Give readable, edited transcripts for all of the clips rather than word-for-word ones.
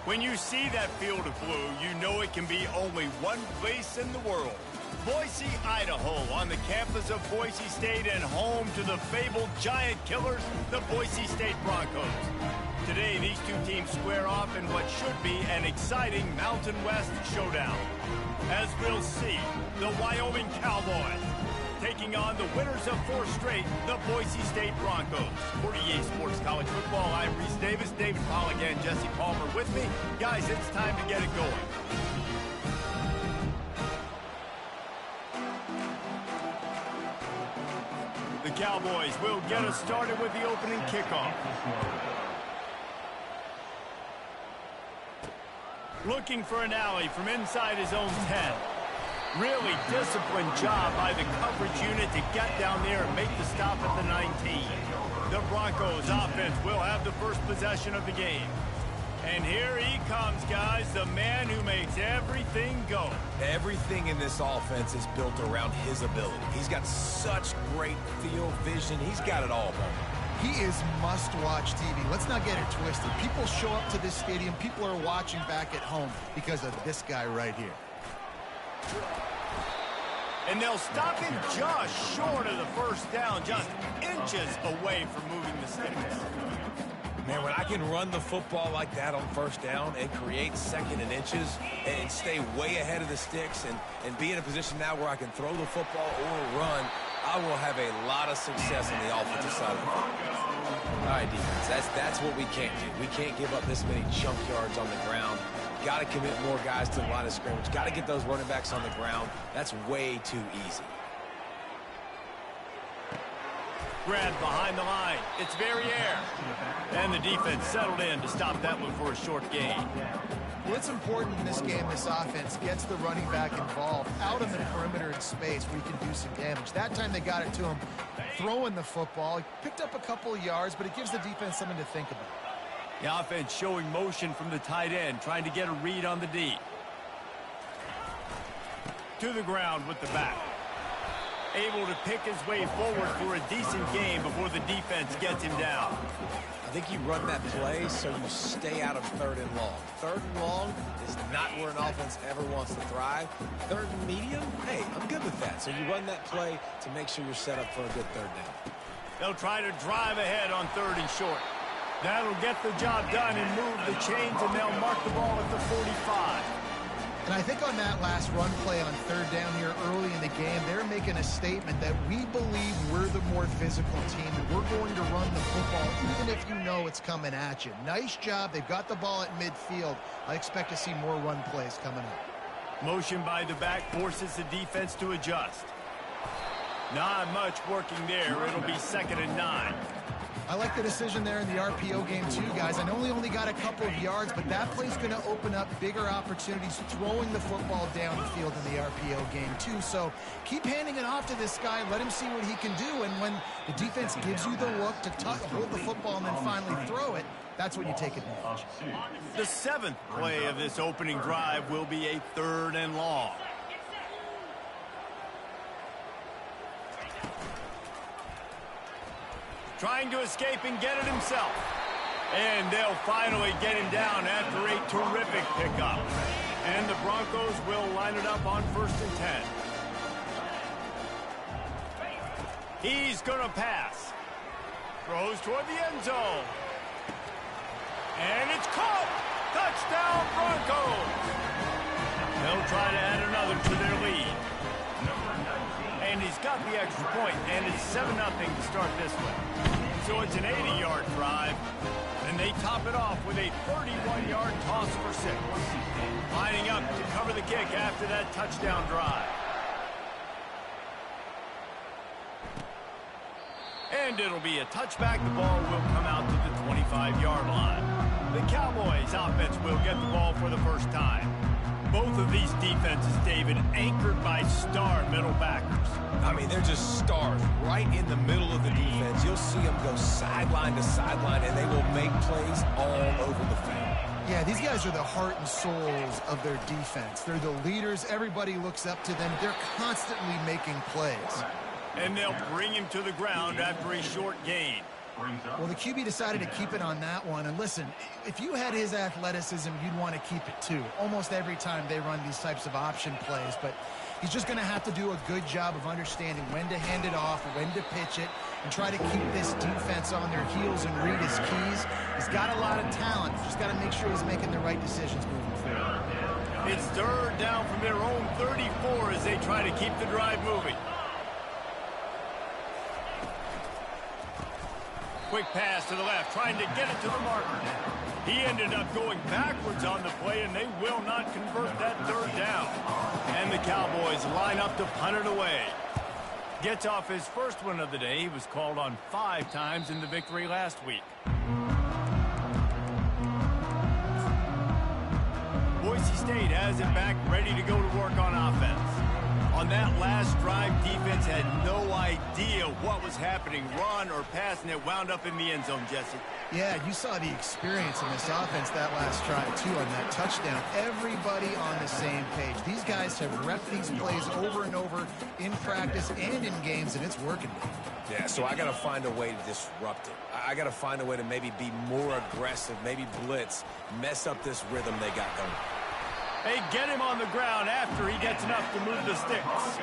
When you see that field of blue, you know it can be only one place in the world. Boise, Idaho, on the campus of Boise State and home to the fabled giant killers, the Boise State Broncos. Today, these two teams square off in what should be an exciting Mountain West showdown. As we'll see, the Wyoming Cowboys taking on the winners of 4 straight, the Boise State Broncos. For EA Sports College Football, I'm Reese Davis, David Pollack, and Jesse Palmer with me. Guys, it's time to get it going. The Cowboys will get us started with the opening kickoff. Looking for an alley from inside his own 10. Really disciplined job by the coverage unit to get down there and make the stop at the 19. The Broncos offense will have the first possession of the game. And here he comes, guys, the man who makes everything go. Everything in this offense is built around his ability. He's got such great field vision. He's got it all, man. He is must-watch TV. Let's not get it twisted. People show up to this stadium. People are watching back at home because of this guy right here. And they'll stop him just short of the first down, just inches away from moving the sticks. Man, when I can run the football like that on first down and create 2nd and inches and stay way ahead of the sticks and be in a position now where I can throw the football or run, I will have a lot of success on the offensive side of the ball. All right, defense, that's what we can't do. We can't give up this many chunk yards on the ground. Got to commit more guys to the line of scrimmage. Got to get those running backs on the ground. That's way too easy. Grabbed behind the line. It's very air. And the defense settled in to stop that one for a short gain. Well, it's important in this game, this offense gets the running back involved out on the perimeter in space where he can do some damage. That time they got it to him throwing the football. He picked up a couple of yards, but it gives the defense something to think about. The offense showing motion from the tight end, trying to get a read on the D. To the ground with the back. Able to pick his way forward for a decent game before the defense gets him down. I think you run that play so you stay out of 3rd and long. 3rd and long is not where an offense ever wants to thrive. 3rd and medium, hey, I'm good with that. So you run that play to make sure you're set up for a good 3rd down. They'll try to drive ahead on 3rd and short. That'll get the job done and move the chains, and they'll mark the ball at the 45. And I think on that last run play on 3rd down here early in the game, they're making a statement that we believe we're the more physical team and we're going to run the football even if you know it's coming at you. Nice job. They've got the ball at midfield. I expect to see more run plays coming up. Motion by the back forces the defense to adjust. Not much working there. It'll be 2nd and 9. I like the decision there in the RPO game too, guys. I know he only got a couple of yards, but that play's going to open up bigger opportunities throwing the football down the field in the RPO game too. So keep handing it off to this guy. Let him see what he can do. And when the defense gives you the look to hold the football and then finally throw it, that's when you take advantage. The 7th play of this opening drive will be a 3rd and long. Trying to escape and get it himself. And they'll finally get him down after a terrific pickup. And the Broncos will line it up on 1st and 10. He's going to pass. Throws toward the end zone. And it's caught. Touchdown, Broncos. They'll try to add another to their lead. And he's got the extra point, and it's 7-0 to start this one. So it's an 80-yard drive, and they top it off with a 31-yard toss for 6. Lining up to cover the kick after that touchdown drive. And it'll be a touchback. The ball will come out to the 25-yard line. The Cowboys offense will get the ball for the first time. Both of these defenses, David, anchored by star middle backers. I mean, they're just stars right in the middle of the defense. You'll see them go sideline to sideline, and they will make plays all over the field. Yeah, these guys are the heart and souls of their defense. They're the leaders. Everybody looks up to them. They're constantly making plays. And they'll bring him to the ground after a short gain. Well, the QB decided to keep it on that one. And listen, if you had his athleticism, you'd want to keep it too. Almost every time they run these types of option plays. But he's just going to have to do a good job of understanding when to hand it off, when to pitch it, and try to keep this defense on their heels and read his keys. He's got a lot of talent. He's just got to make sure he's making the right decisions moving forward. It's third down from their own 34 as they try to keep the drive moving. Quick pass to the left, trying to get it to the marker. He ended up going backwards on the play, and they will not convert that third down. And the Cowboys line up to punt it away. Gets off his first one of the day. He was called on 5 times in the victory last week. Boise State has it back, ready to go to work on offense. On that last drive, defense had no idea what was happening, run or pass, and it wound up in the end zone, Jesse. Yeah, you saw the experience in this offense that last drive, too, on that touchdown. Everybody on the same page. These guys have repped these plays over and over in practice and in games, and it's working. Yeah, so I got to find a way to disrupt it. I got to find a way to maybe be more aggressive, maybe blitz, mess up this rhythm they got going. They get him on the ground after he gets enough to move the sticks.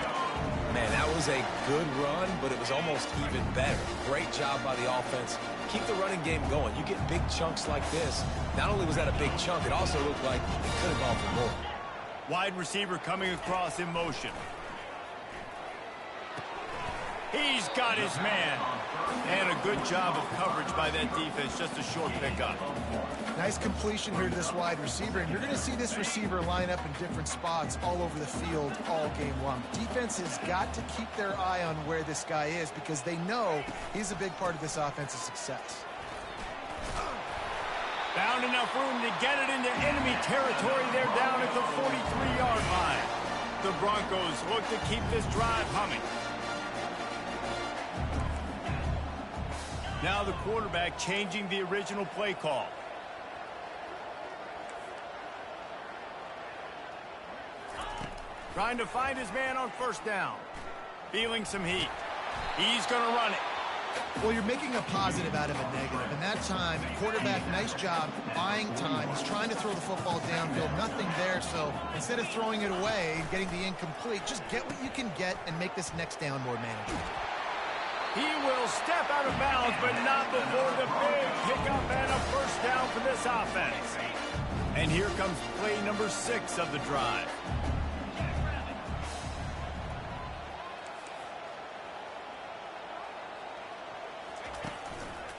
Man, that was a good run, but it was almost even better. Great job by the offense. Keep the running game going. You get big chunks like this. Not only was that a big chunk, it also looked like it could have gone for more. Wide receiver coming across in motion. He's got his man. And a good job of coverage by that defense. Just a short pickup. Nice completion here to this wide receiver. And you're going to see this receiver line up in different spots all over the field all game long. Defense has got to keep their eye on where this guy is because they know he's a big part of this offensive success. Found enough room to get it into enemy territory. They're down at the 43-yard line. The Broncos look to keep this drive humming. Now the quarterback changing the original play call. Trying to find his man on first down. Feeling some heat. He's going to run it. Well, you're making a positive out of a negative. And that time, quarterback, nice job buying time. He's trying to throw the football downfield. Nothing there. So instead of throwing it away and getting the incomplete, just get what you can get and make this next down more manageable. He will step out of bounds, but not before the big pickup and a first down for this offense. And here comes play number 6 of the drive.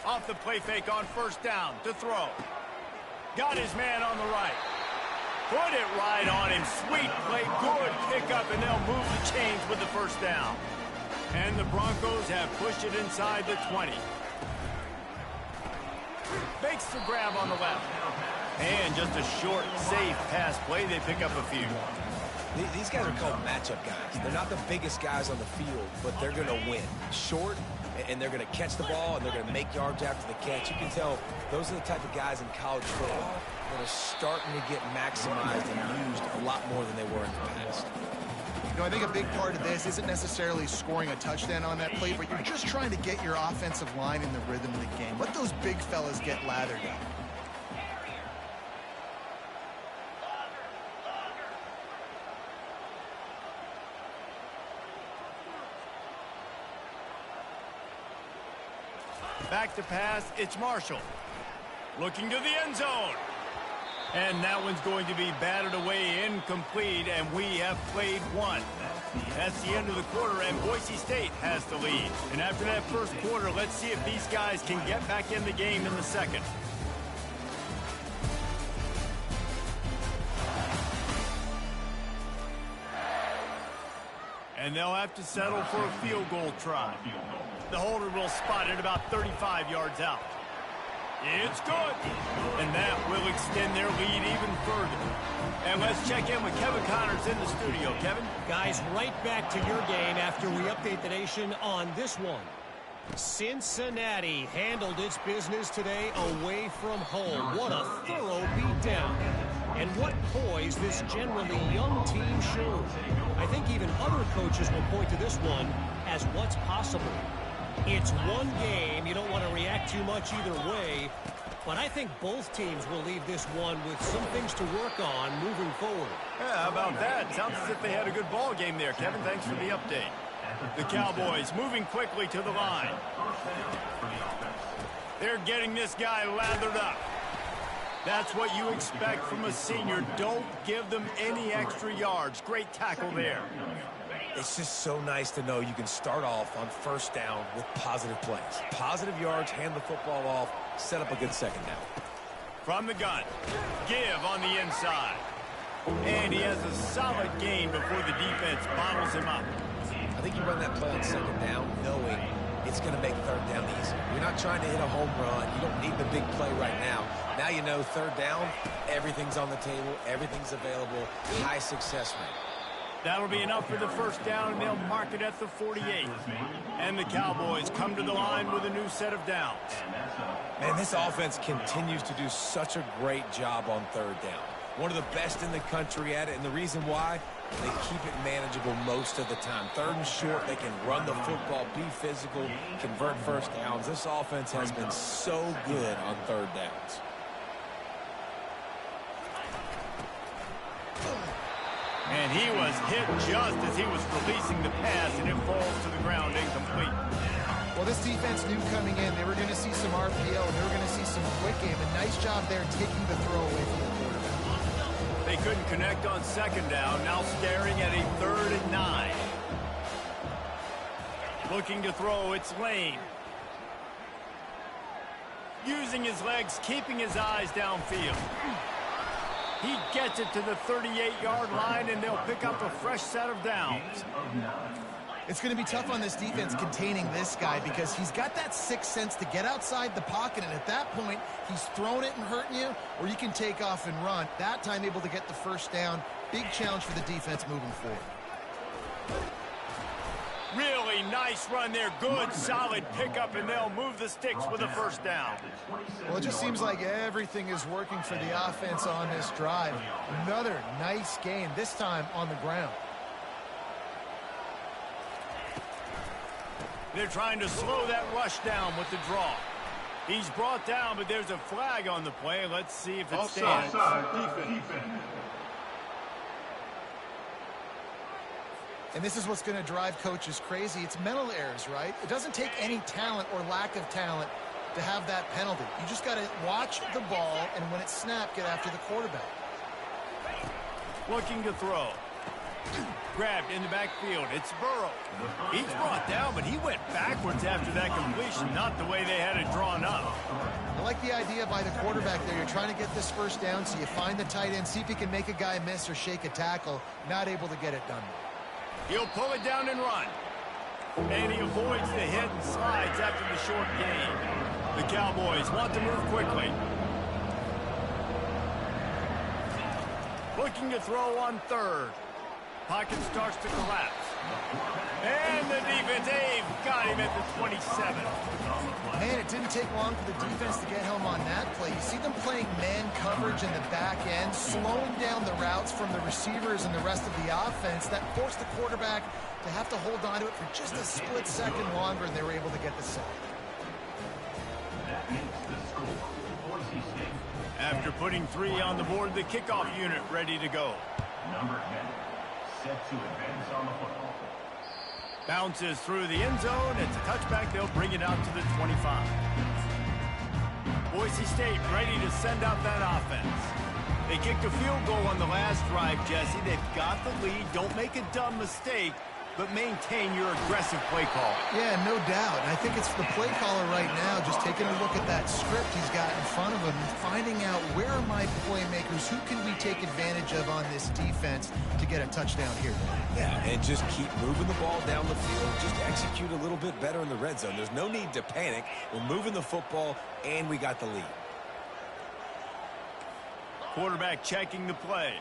Off the play fake on first down to throw. Got his man on the right. Put it right on him. Sweet play, good pickup, and they'll move the chains with the first down. And the Broncos have pushed it inside the 20. Makes the grab on the left. And just a short, safe pass play. They pick up a few. These guys are called matchup guys. They're not the biggest guys on the field, but they're going to win. Short, and they're going to catch the ball, and they're going to make yards after the catch. You can tell those are the type of guys in college football that are starting to get maximized and used a lot more than they were in the past. You know, I think a big part of this isn't necessarily scoring a touchdown on that play, but you're just trying to get your offensive line in the rhythm of the game. Let those big fellas get lathered up. Back to pass, it's Marshall. Looking to the end zone. And that one's going to be batted away incomplete, and we have played one. That's the end of the quarter, and Boise State has the lead. And after that first quarter, let's see if these guys can get back in the game in the second. And they'll have to settle for a field goal try. The holder will spot it about 35 yards out. It's good. And that will extend their lead even further. And let's check in with Kevin Connors in the studio. Kevin? Guys, right back to your game after we update the nation on this one. Cincinnati handled its business today away from home. What a thorough beatdown. And what poise this generally young team showed. I think even other coaches will point to this one as what's possible. It's one game. You don't want to react too much either way. But I think both teams will leave this one with some things to work on moving forward. Yeah, how about that? Sounds as if they had a good ball game there, Kevin. Thanks for the update. The Cowboys moving quickly to the line. They're getting this guy lathered up. That's what you expect from a senior. Don't give them any extra yards. Great tackle there. It's just so nice to know you can start off on first down with positive plays. Positive yards, hand the football off, set up a good second down. From the gun, give on the inside. And he has a solid gain before the defense bottles him up. I think you run that play on second down knowing it's going to make third down easy. You're not trying to hit a home run. You don't need the big play right now. Now you know third down, everything's on the table, everything's available, high success rate. That'll be enough for the first down, and they'll mark it at the 48. And the Cowboys come to the line with a new set of downs. Man, this offense continues to do such a great job on third down. One of the best in the country at it, and the reason why, they keep it manageable most of the time. Third and short, they can run the football, be physical, convert first downs. This offense has been so good on third downs. And he was hit just as he was releasing the pass, and it falls to the ground incomplete. Well, this defense knew coming in they were going to see some RPO, and they were going to see some quick game. A nice job there taking the throw away from the quarterback. They couldn't connect on second down, now staring at a 3rd and 9. Looking to throw, it's Lane. Using his legs, keeping his eyes downfield. He gets it to the 38-yard line, and they'll pick up a fresh set of downs. It's going to be tough on this defense containing this guy because he's got that sixth sense to get outside the pocket, and at that point, he's throwing it and hurting you, or you can take off and run. That time able to get the first down. Big challenge for the defense moving forward. Really nice run there. Good, solid pickup, and they'll move the sticks with a first down. Well, it just seems like everything is working for the offense on this drive. Another nice gain, this time on the ground. They're trying to slow that rush down with the draw. He's brought down, but there's a flag on the play. Let's see if it stands. And this is what's going to drive coaches crazy. It's mental errors, right? It doesn't take any talent or lack of talent to have that penalty. You just got to watch the ball, and when it's snapped, get after the quarterback. Looking to throw. Grabbed in the backfield. It's Burrow. He's brought down, but he went backwards after that completion, not the way they had it drawn up. I like the idea by the quarterback there. You're trying to get this first down, so you find the tight end, see if he can make a guy miss or shake a tackle. Not able to get it done. He'll pull it down and run. And he avoids the hit and slides after the short gain. The Cowboys want to move quickly. Looking to throw on third. Pocket starts to collapse. And the defense, they've got him at the 27. Man, it didn't take long for the defense to get home on that play. You see them playing man coverage in the back end, slowing down the routes from the receivers and the rest of the offense. That forced the quarterback to have to hold on to it for just a split second longer, and they were able to get the sack. After putting 3 on the board, the kickoff unit ready to go. Number 10, set to advance on the football. Bounces through the end zone. It's a touchback. They'll bring it out to the 25. Boise State ready to send out that offense. They kicked a field goal on the last drive, Jesse. They've got the lead. Don't make a dumb mistake, but maintain your aggressive play call. Yeah, no doubt. And I think it's the play caller right now just taking a look at that script he's got in front of him and finding out where are my playmakers, who can we take advantage of on this defense to get a touchdown here. Yeah, and just keep moving the ball down the field. Just execute a little bit better in the red zone. There's no need to panic. We're moving the football, and we got the lead. Quarterback checking the play.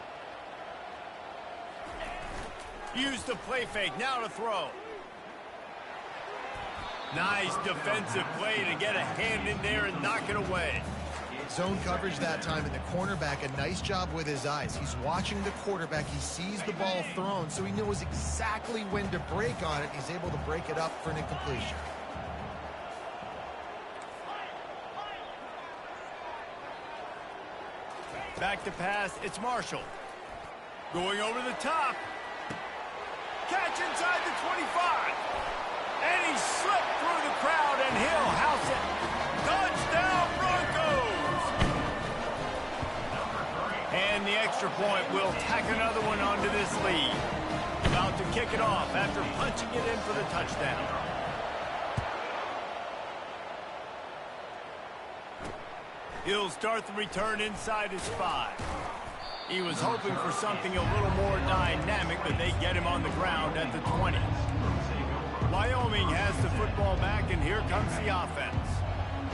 Use the play fake, now to throw. Nice defensive play to get a hand in there and knock it away. Zone coverage that time, and the cornerback, a nice job with his eyes. He's watching the quarterback. He sees the ball thrown, so he knows exactly when to break on it. He's able to break it up for an incompletion. Back to pass, it's Marshall. Going over the top. Catch inside the 25. And he slipped through the crowd, and he'll house it. Touchdown, Broncos! And the extra point will tack another one onto this lead. About to kick it off after punching it in for the touchdown. He'll start the return inside his 5. He was hoping for something a little more dynamic, but they get him on the ground at the 20. Wyoming has the football back, and here comes the offense.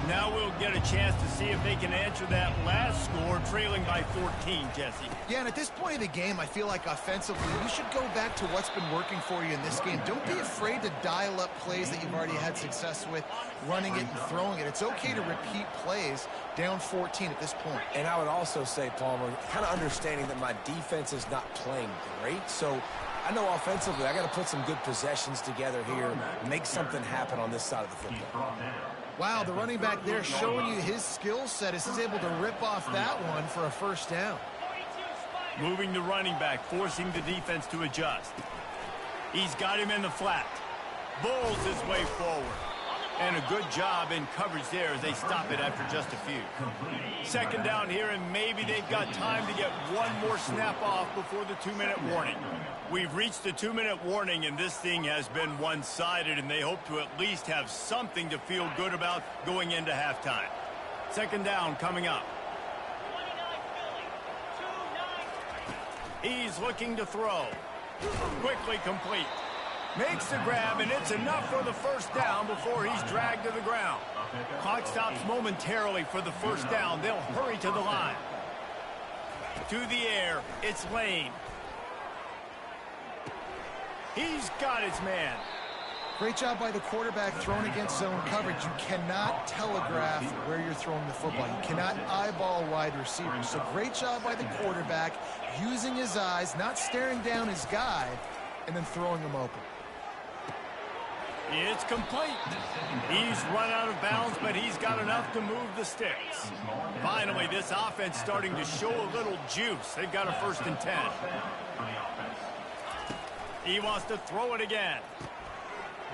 Now we'll get a chance to see if they can answer that last score, trailing by 14, Jesse. Yeah, and at this point of the game, I feel like offensively, you should go back to what's been working for you in this game. Don't be afraid to dial up plays that you've already had success with, running it and throwing it. It's okay to repeat plays down 14 at this point. And I would also say, Palmer, kind of understanding that my defense is not playing great, so I know offensively I got to put some good possessions together here, make something happen on this side of the football. Wow, the running back there showing you his skill set as he's able to rip off that one for a first down. Moving the running back, forcing the defense to adjust. He's got him in the flat. Bowls his way forward. And a good job in coverage there as they stop it after just a few. Second down here, and maybe they've got time to get one more snap off before the 2-minute warning. We've reached the 2-minute warning, and this thing has been one-sided, and they hope to at least have something to feel good about going into halftime. Second down coming up. He's looking to throw. Quickly complete. Makes the grab, and it's enough for the first down before he's dragged to the ground. Clock stops momentarily for the first down. They'll hurry to the line. To the air, it's Lane. He's got his man. Great job by the quarterback throwing against zone coverage. You cannot telegraph where you're throwing the football. You cannot eyeball wide receivers. So great job by the quarterback using his eyes, not staring down his guy, and then throwing him open. It's complete. He's run out of bounds, but he's got enough to move the sticks. Finally, this offense starting to show a little juice. They've got a 1st and 10. He wants to throw it again.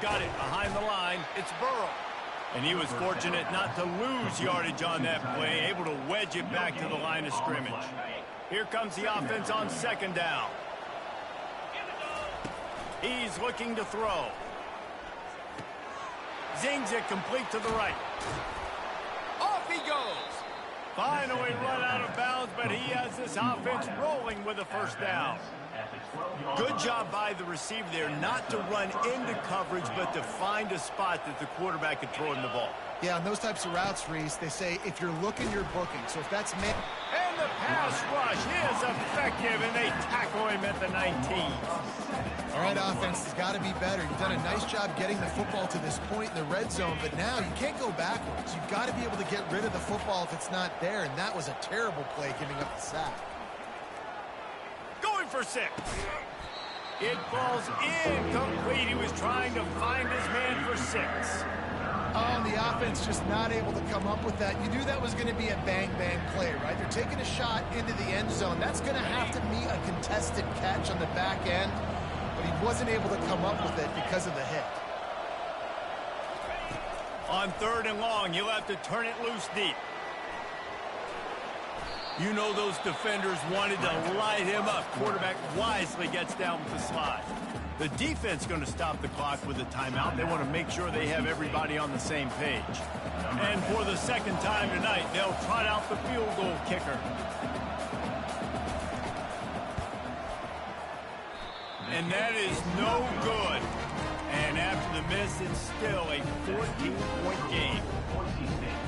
Got it behind the line. It's Burrow. And he was fortunate not to lose yardage on that play, able to wedge it back to the line of scrimmage. Here comes the offense on second down. He's looking to throw. Zings it complete to the right. Off he goes. Finally run out of bounds, but he has this offense rolling with a first down. Good job by the receiver there not to run into coverage, but to find a spot that the quarterback could throw in the ball. Yeah, on those types of routes, Reese, they say if you're looking, you're booking. So if that's man. And the pass rush is effective, and they tackle him at the 19. All right, offense has got to be better. You've done a nice job getting the football to this point in the red zone, but now you can't go backwards. You've got to be able to get rid of the football if it's not there, and that was a terrible play giving up the sack. Going for 6. It falls incomplete. He was trying to find his man for 6. Oh, and the offense just not able to come up with that. You knew that was going to be a bang-bang play, right? They're taking a shot into the end zone. That's going to have to be a contested catch on the back end, but he wasn't able to come up with it because of the hit. On 3rd and long, he'll have to turn it loose deep. You know those defenders wanted to light him up. Quarterback wisely gets down with the slide. The defense going to stop the clock with a timeout. They want to make sure they have everybody on the same page. And for the second time tonight, they'll trot out the field goal kicker. And that is no good. And after the miss, it's still a 14-point game.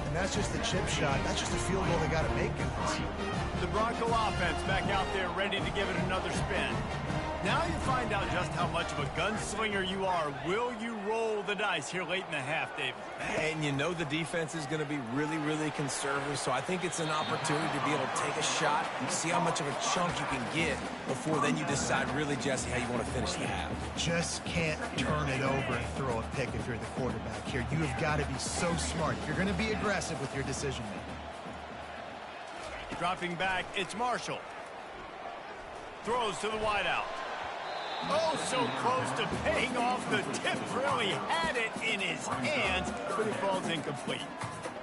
And that's just the chip shot. That's just a field goal they got to make, guys. The Bronco offense back out there ready to give it another spin. Now you find out just how much of a gunslinger you are. Will you roll the dice here late in the half, David? And you know the defense is going to be really, really conservative, so I think it's an opportunity to be able to take a shot, see how much of a chunk you can get before then you decide really, Jesse, how you want to finish the half. Just can't turn it over and throw a pick if you're the quarterback here. You have got to be so smart. You're going to be aggressive with your decision-making. Dropping back, it's Marshall. Throws to the wideout. Oh, so close to paying off the tip drill. He had it in his hands, but it falls incomplete.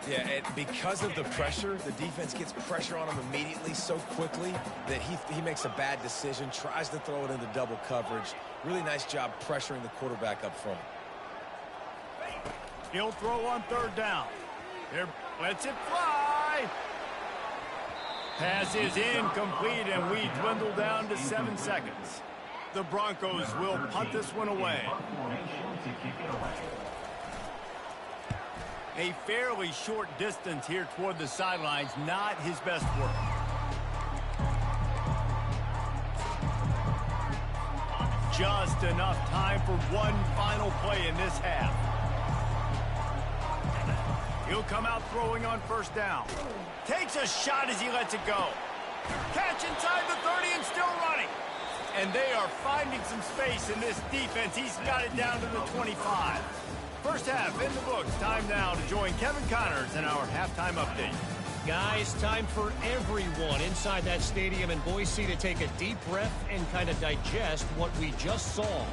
Yeah, and because of the pressure, the defense gets pressure on him immediately so quickly that he makes a bad decision, tries to throw it into double coverage. Really nice job pressuring the quarterback up front. He'll throw on third down. Here, lets it fly. Pass is incomplete, and we dwindle down to 7 seconds. The Broncos will punt this one away. A fairly short distance here toward the sidelines, not his best work. Just enough time for one final play in this half. He'll come out throwing on first down. Takes a shot as he lets it go. Catch inside the 30 and still running. And they are finding some space in this defense. He's got it down to the 25. First half in the books. Time now to join Kevin Connors in our halftime update. Guys, time for everyone inside that stadium in Boise to take a deep breath and kind of digest what we just saw.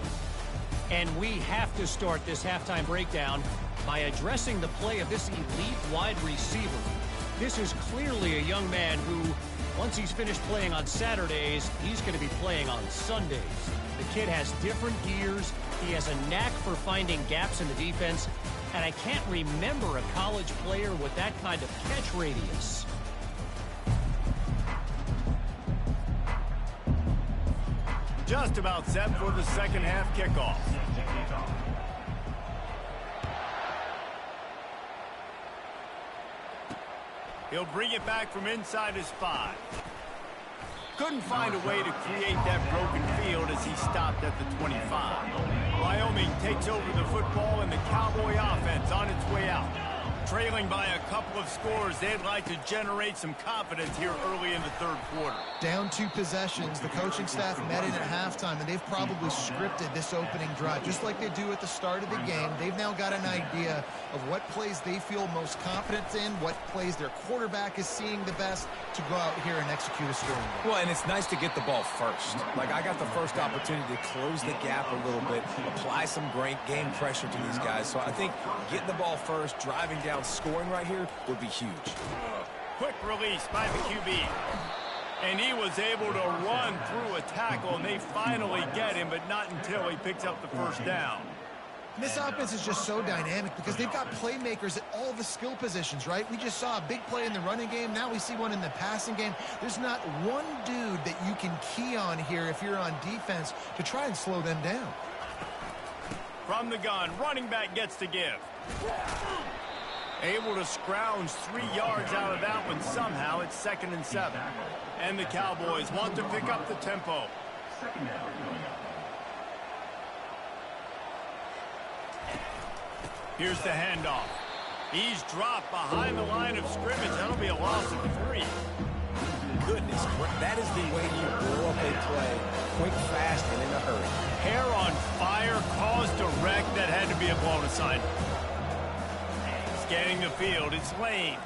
And we have to start this halftime breakdown by addressing the play of this elite wide receiver. This is clearly a young man who, once he's finished playing on Saturdays, he's going to be playing on Sundays. The kid has different gears. He has a knack for finding gaps in the defense. And I can't remember a college player with that kind of catch radius. Just about set for the second half kickoff. He'll bring it back from inside his 5. Couldn't find a way to create that broken field as he stopped at the 25. Wyoming takes over the football and the Cowboy offense on its way out. Trailing by a couple of scores, they'd like to generate some confidence here early in the third quarter. Down 2 possessions, the coaching staff met in at halftime, and they've probably scripted this opening drive. Just like they do at the start of the game, they've now got an idea of what plays they feel most confident in, what plays their quarterback is seeing the best to go out here and execute a scoring goal. Well, and it's nice to get the ball first. Like, I got the first opportunity to close the gap a little bit, apply some great game pressure to these guys. So I think getting the ball first, driving down, scoring right here would be huge. Quick release by the QB. And he was able to run through a tackle, and they finally get him, but not until he picks up the first down. This offense is just so dynamic because they've got playmakers at all the skill positions, right? We just saw a big play in the running game. Now we see one in the passing game. There's not one dude that you can key on here if you're on defense to try and slow them down. From the gun, running back gets to give. Able to scrounge 3 yards out of that one somehow. It's 2nd and 7. And the Cowboys want to pick up the tempo. Here's the handoff. He's dropped behind the line of scrimmage. That'll be a loss of 3. Goodness, that is the way you blow up a play. Quick, fast, and in a hurry. Hair on fire, caused a wreck that had to be a blown aside. Scanning the field, it's Lane.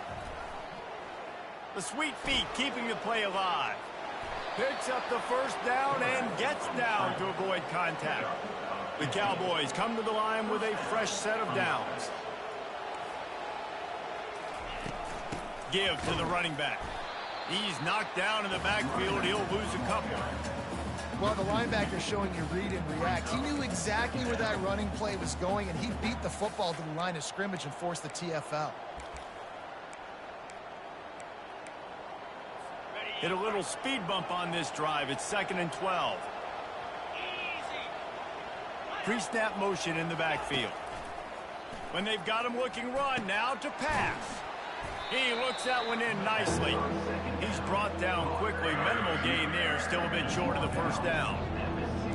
The sweet feet keeping the play alive. Picks up the first down and gets down to avoid contact. The Cowboys come to the line with a fresh set of downs. Give to the running back. He's knocked down in the backfield. He'll lose a couple. Well, the linebacker showing you read and react. He knew exactly where that running play was going, and he beat the football to the line of scrimmage and forced the TFL. Hit a little speed bump on this drive. It's 2nd and 12. Pre-snap motion in the backfield. When they've got him looking run, now to pass. He looks that one in nicely. He's brought down quickly. Minimal gain there. Still a bit short of the first down.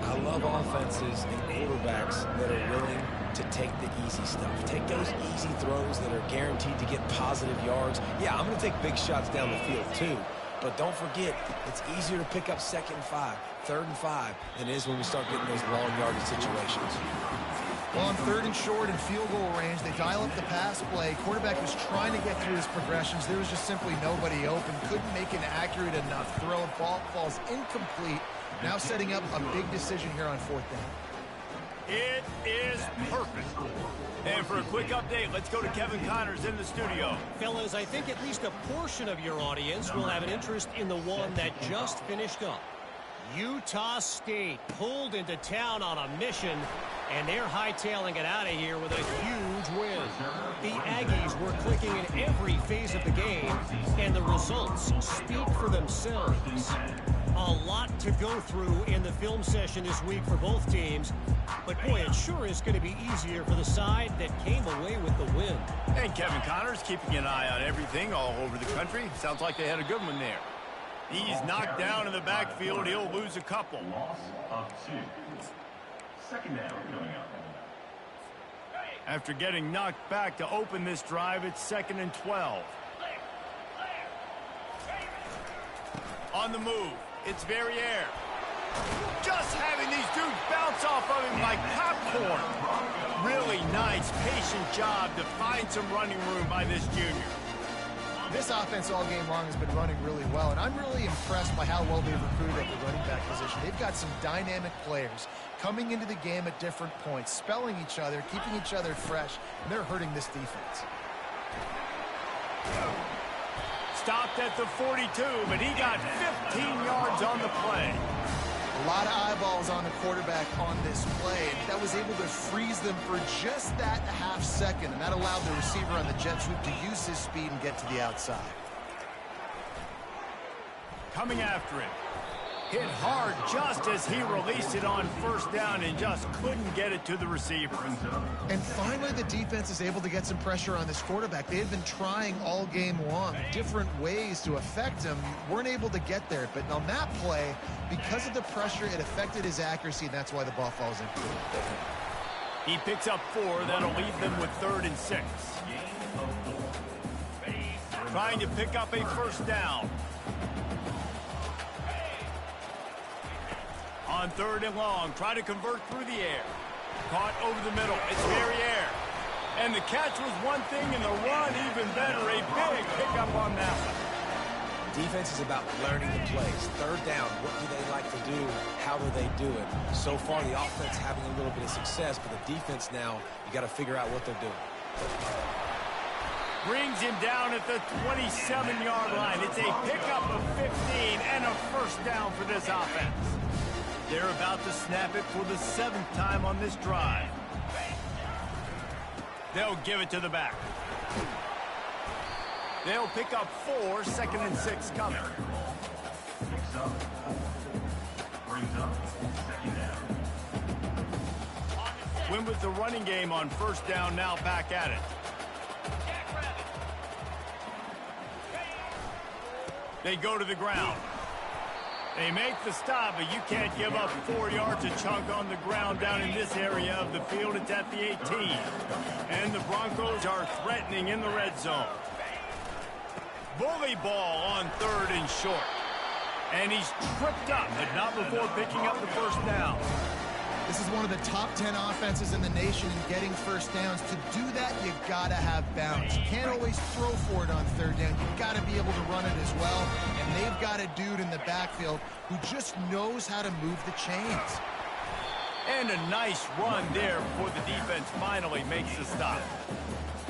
I love offenses and quarterbacks that are willing to take the easy stuff. Take those easy throws that are guaranteed to get positive yards. Yeah, I'm going to take big shots down the field too. But don't forget, it's easier to pick up 2nd and 5, 3rd and 5 than it is when we start getting those long yardage situations. Well, on 3rd and short and field goal range, they dial up the pass play. Quarterback was trying to get through his progressions. There was just simply nobody open. Couldn't make an accurate enough throw. Ball falls incomplete. Now setting up a big decision here on 4th down. It is perfect. And for a quick update, let's go to Kevin Connors in the studio. Fellas, I think at least a portion of your audience will have an interest in the one that just finished up. Utah State pulled into town on a mission, and they're hightailing it out of here with a huge win. The Aggies were clicking in every phase of the game, and the results speak for themselves. A lot to go through in the film session this week for both teams, but boy, it sure is going to be easier for the side that came away with the win. And Kevin Connors keeping an eye on everything all over the country. Sounds like they had a good one there. He's knocked down in the backfield. He'll lose a couple. Loss of 2. 2nd down coming up. After getting knocked back to open this drive, it's 2nd and 12. On the move, it's Verrier. Just having these dudes bounce off of him like popcorn. Really nice, patient job to find some running room by this junior. This offense all game long has been running really well, and I'm really impressed by how well they've recruited at the running back position. They've got some dynamic players coming into the game at different points, spelling each other, keeping each other fresh, and they're hurting this defense. Stopped at the 42, but he got 15 yards on the play. A lot of eyeballs on the quarterback on this play, and that was able to freeze them for just that half second, and that allowed the receiver on the jet sweep to use his speed and get to the outside. Coming after it. Hit hard just as he released it on 1st down and just couldn't get it to the receiver. And finally, the defense is able to get some pressure on this quarterback. They had been trying all game long, different ways to affect him, weren't able to get there. But on that play, because of the pressure, it affected his accuracy, and that's why the ball falls incomplete. He picks up 4. That'll leave them with 3rd and 6. Trying to pick up a 1st down. On 3rd and long, try to convert through the air. Caught over the middle. It's Verrier. And the catch was one thing, and the run even better. A big pickup on that one. Defense is about learning the plays. 3rd down, what do they like to do? How do they do it? So far, the offense having a little bit of success, but the defense now, you got to figure out what they're doing. Brings him down at the 27-yard line. It's a pickup of 15 and a 1st down for this offense. They're about to snap it for the 7th time on this drive. They'll give it to the back. They'll pick up 4, 2nd and 6 coming. Picks up. Brings up 2nd down. Win with the running game on 1st down, now back at it. They go to the ground. They make the stop, but you can't give up 4 yards a chunk on the ground down in this area of the field. It's at the 18. And the Broncos are threatening in the red zone. Bully ball on 3rd and short. And he's tripped up, but not before picking up the 1st down. This is one of the top 10 offenses in the nation in getting 1st downs. To do that, you gotta have bounce. You can't always throw for it on 3rd down. You gotta be able to run it as well. And they've got a dude in the backfield who just knows how to move the chains. And a nice run there before the defense finally makes the stop.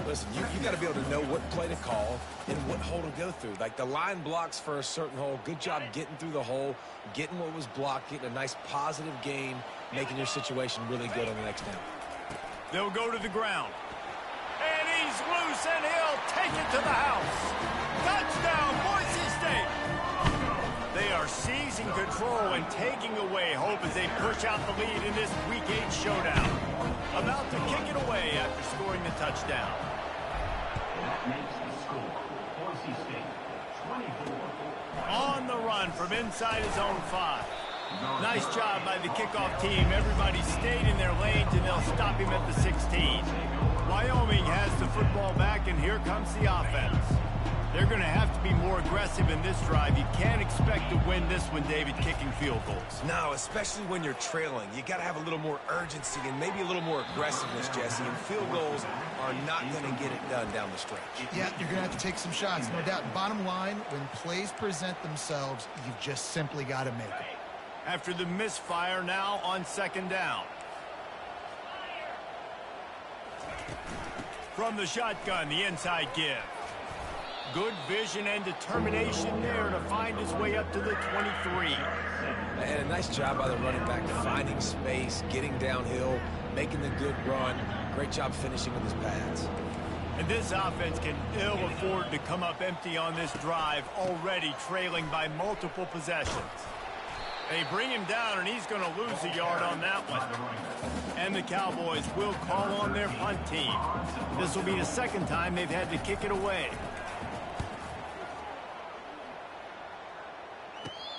Listen, you got to be able to know what play to call and what hole to go through. Like the line blocks for a certain hole. Good job getting through the hole, getting what was blocked, getting a nice positive gain, making your situation really good on the next down. They'll go to the ground. And he's loose, and he'll take it to the house. Touchdown, Boise State. They are seizing control and taking away hope as they push out the lead in this Week 8 showdown. About to kick it away after scoring the touchdown. That makes the score. Boise State, 24. On the run from inside his own 5. Nice job by the kickoff team. Everybody stayed in their lanes, and they'll stop him at the 16. Wyoming has the football back, and here comes the offense. They're going to have to be more aggressive in this drive. You can't expect to win this one, David, kicking field goals. No, especially when you're trailing. You got to have a little more urgency and maybe a little more aggressiveness, Jesse. And field goals are not going to get it done down the stretch. Yeah, you're going to have to take some shots, no doubt. Bottom line, when plays present themselves, you've just simply got to make them. After the misfire, now on second down. From the shotgun, the inside give. Good vision and determination there to find his way up to the 23. And a nice job by the running back finding space, getting downhill, making the good run. Great job finishing with his pads. And this offense can ill afford to come up empty on this drive, already trailing by multiple possessions. They bring him down, and he's going to lose a yard on that one. And the Cowboys will call on their punt team. This will be the second time they've had to kick it away.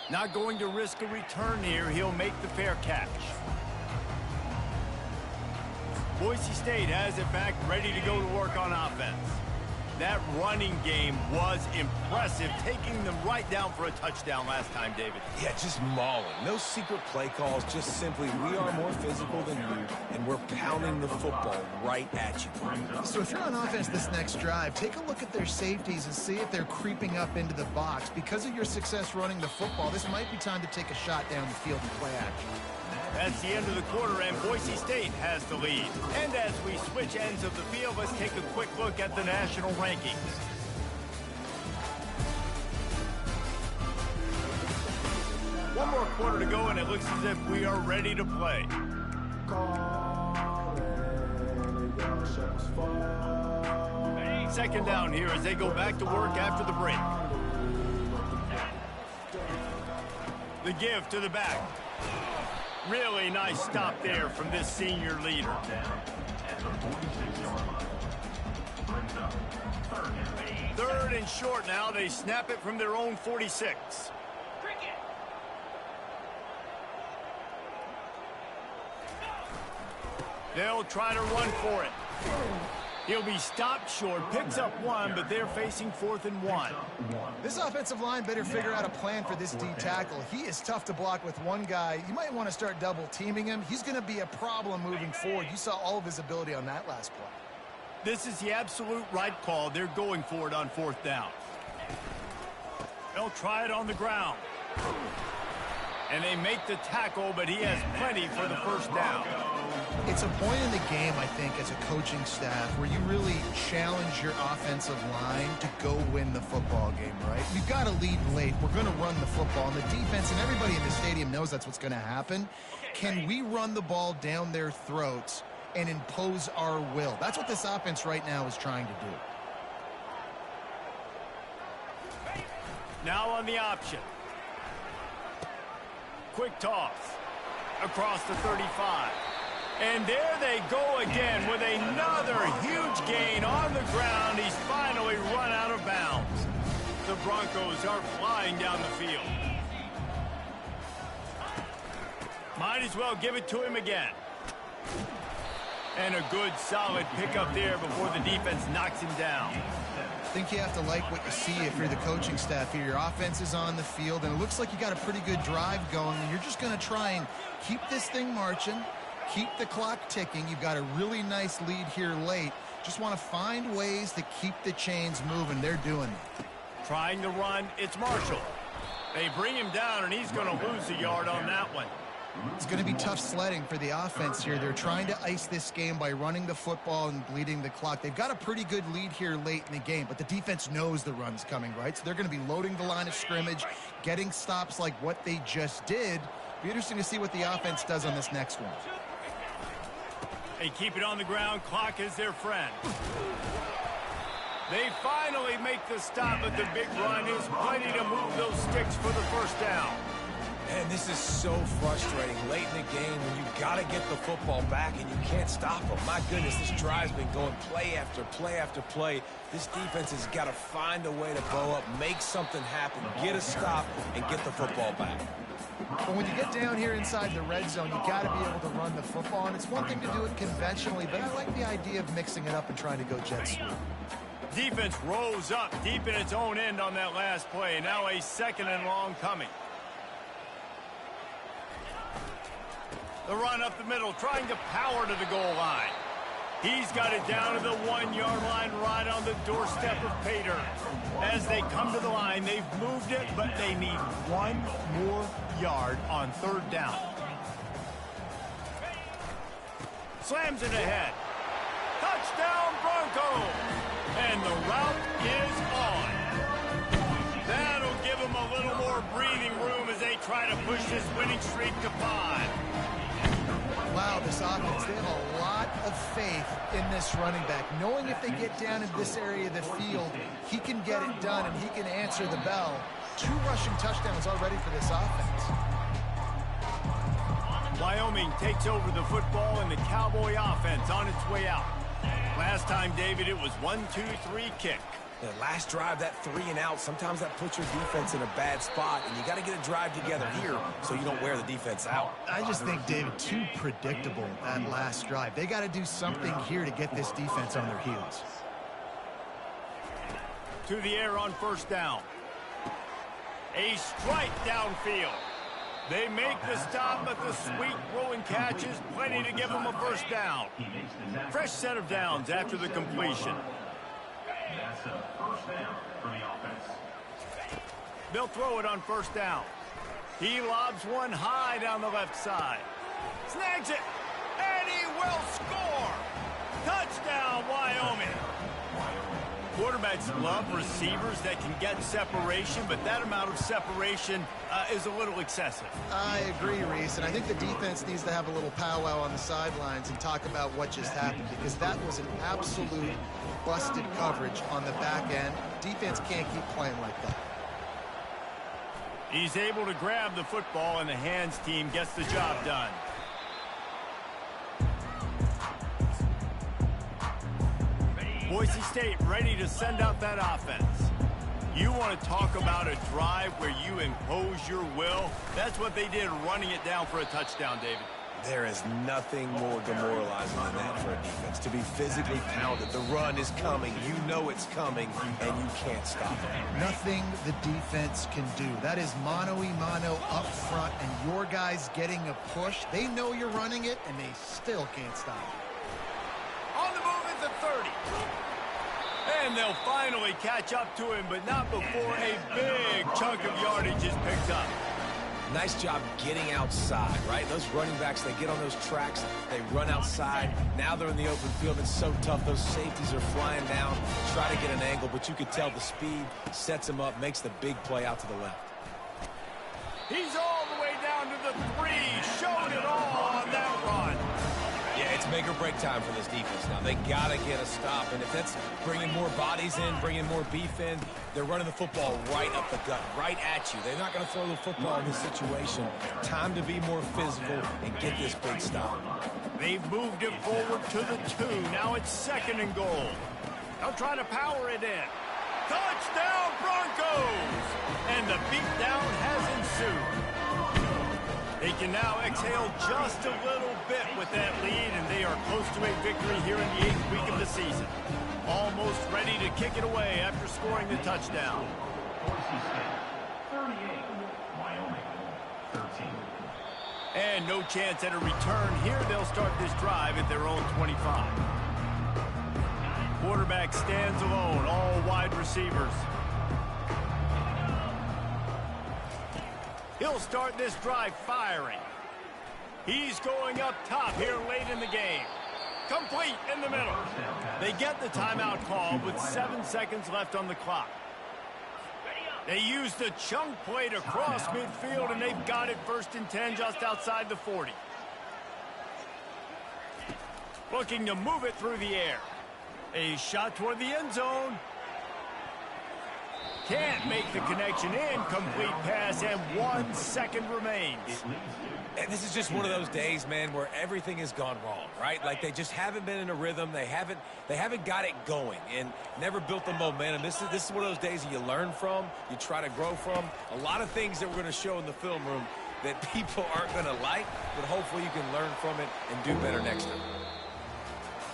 Not going to risk a return here. He'll make the fair catch. Boise State has it back, ready to go to work on offense. That running game was impressive, taking them right down for a touchdown last time, David. Yeah, just mauling. No secret play calls, just simply we are more physical than you, and we're pounding the football right at you. So if you're on offense this next drive, take a look at their safeties and see if they're creeping up into the box. Because of your success running the football, this might be time to take a shot down the field and play action. That's the end of the quarter, and Boise State has the lead. And as we switch ends of the field, let's take a quick look at the national rankings. One more quarter to go, and it looks as if we are ready to play. Second down here as they go back to work after the break. The give to the back. Really nice stop there from this senior leader. Third and short now. They snap it from their own 46. They'll try to run for it. He'll be stopped short, picks up one, but they're facing 4th and 1. This offensive line better figure out a plan for this D tackle. He is tough to block with one guy. You might want to start double teaming him. He's going to be a problem moving forward. You saw all of his ability on that last play. This is the absolute right call. They're going for it on 4th down. They'll try it on the ground. And they make the tackle, but he has plenty for the first down. It's a point in the game, I think, as a coaching staff where you really challenge your offensive line to go win the football game, right? You've got to lead late. We're going to run the football. And the defense and everybody in the stadium knows that's what's going to happen. Can we run the ball down their throats and impose our will? That's what this offense right now is trying to do. Now on the option. Quick toss across the 35. And there they go again with another huge gain on the ground. He's finally run out of bounds. The Broncos are flying down the field. Might as well give it to him again. And a good solid pickup there before the defense knocks him down. I think you have to like what you see if you're the coaching staff here. Your offense is on the field, and it looks like you got a pretty good drive going, and you're just going to try and keep this thing marching, keep the clock ticking. You've got a really nice lead here late. Just want to find ways to keep the chains moving. They're doing it. Trying to run, it's Marshall. They bring him down, and he's going to lose a yard on that one. It's going to be tough sledding for the offense here. They're trying to ice this game by running the football and bleeding the clock. They've got a pretty good lead here late in the game, but the defense knows the run's coming, right? So they're going to be loading the line of scrimmage, getting stops like what they just did. Be interesting to see what the offense does on this next one. They keep it on the ground. Clock is their friend. They finally make the stop, but the big run is plenty to move those sticks for the first down. And this is so frustrating late in the game when you've got to get the football back and you can't stop them. My goodness, this drive's been going play after play after play. This defense has got to find a way to bow up, make something happen, get a stop, and get the football back. But when you get down here inside the red zone, you got to be able to run the football. And it's one thing to do it conventionally, but I like the idea of mixing it up and trying to go jet sweep. Defense rose up deep in its own end on that last play. Now a 2nd and long coming. The run up the middle, trying to power to the goal line. He's got it down to the 1-yard line, right on the doorstep of pay dirt. As they come to the line, they've moved it, but they need 1 more yard on 3rd down. Slams it ahead. Touchdown, Broncos! And the route is on. That'll give them a little more breathing room as they try to push this winning streak to 5. Wow, this offense, they have a lot of faith in this running back, knowing if they get down in this area of the field, he can get it done and he can answer the bell. 2 rushing touchdowns already for this offense. Wyoming takes over the football and the Cowboy offense on its way out. Last time, David, it was 1-2-3 kick. The last drive, that 3 and out, sometimes that puts your defense in a bad spot, and you got to get a drive together here so you don't wear the defense out. I just think, David, too predictable that last drive. They got to do something here to get this defense on their heels. To the air on 1st down. A strike downfield. They make the stop, but the sweet throwing catch is plenty to give them a 1st down. Fresh set of downs after the completion. That's a 1st down for the offense. They'll throw it on 1st down. He lobs one high down the left side. Snags it, and he will score. Touchdown, Wyoming. Quarterbacks love receivers that can get separation, but that amount of separation is a little excessive. I agree, Reese, and I think the defense needs to have a little powwow on the sidelines and talk about what just happened, because that was an absolute busted coverage on the back end. Defense can't keep playing like that. He's able to grab the football, and the hands team gets the job done. Boise State ready to send out that offense. You want to talk about a drive where you impose your will? That's what they did, running it down for a touchdown, David. There is nothing more demoralizing than that for a defense. To be physically pounded. The run is coming. You know it's coming, and you can't stop it. Nothing the defense can do. That is mano-a-mano up front, and your guys getting a push. They know you're running it, and they still can't stop it. On the move at the 30. And they'll finally catch up to him, but not before a big chunk of yardage is picked up. Nice job getting outside, right? Those running backs, they get on those tracks, they run outside. Now they're in the open field. It's so tough. Those safeties are flying down, try to get an angle, but you could tell the speed sets him up, makes the big play out to the left. He's all the way down to the 3. Showed it all on that run. Yeah, it's make or break time for this defense now. They got to get a stop, and if that's bringing more bodies in, bringing more beef in, they're running the football right up the gut, right at you. They're not going to throw the football in this situation. Time to be more physical and get this big stop. They've moved it forward to the 2. Now it's 2nd and goal. They'll try to power it in. Touchdown, Broncos! And the beatdown has ensued. They can now exhale just a little bit with that lead, and they are close to a victory here in the 8th week of the season. Almost ready to kick it away after scoring the touchdown. Boise State, 38. Wyoming, 13. And no chance at a return here. They'll start this drive at their own 25. Quarterback stands alone, all wide receivers. He'll start this drive firing. He's going up top here late in the game. Complete in the middle. They get the timeout called with 7 seconds left on the clock. They use the chunk play to cross midfield, and they've got it 1st and 10 just outside the 40. Looking to move it through the air. A shot toward the end zone. Can't make the connection. Incomplete pass, and 1 second remains. And this is just one of those days, man, where everything has gone wrong, right? Like they just haven't been in a rhythm. They haven't got it going and never built the momentum. This is one of those days that you learn from, you try to grow from. A lot of things that we're going to show in the film room that people aren't going to like, but hopefully you can learn from it and do better next time.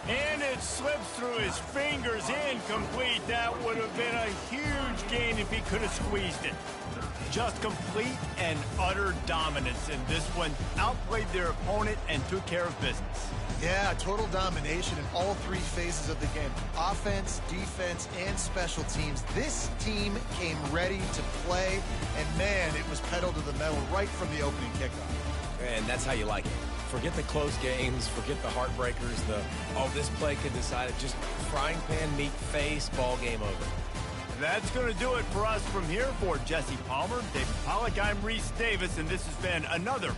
And it slips through his fingers, incomplete. That would have been a huge gain if he could have squeezed it. Just complete and utter dominance in this one. Outplayed their opponent and took care of business. Yeah, total domination in all three phases of the game. Offense, defense, and special teams. This team came ready to play, and man, it was pedal to the metal right from the opening kickoff. And that's how you like it. Forget the close games, forget the heartbreakers, this play could decide it. Just frying pan meat face, ball game over. That's going to do it for us from here. For Jesse Palmer, David Pollack, I'm Reese Davis, and this has been another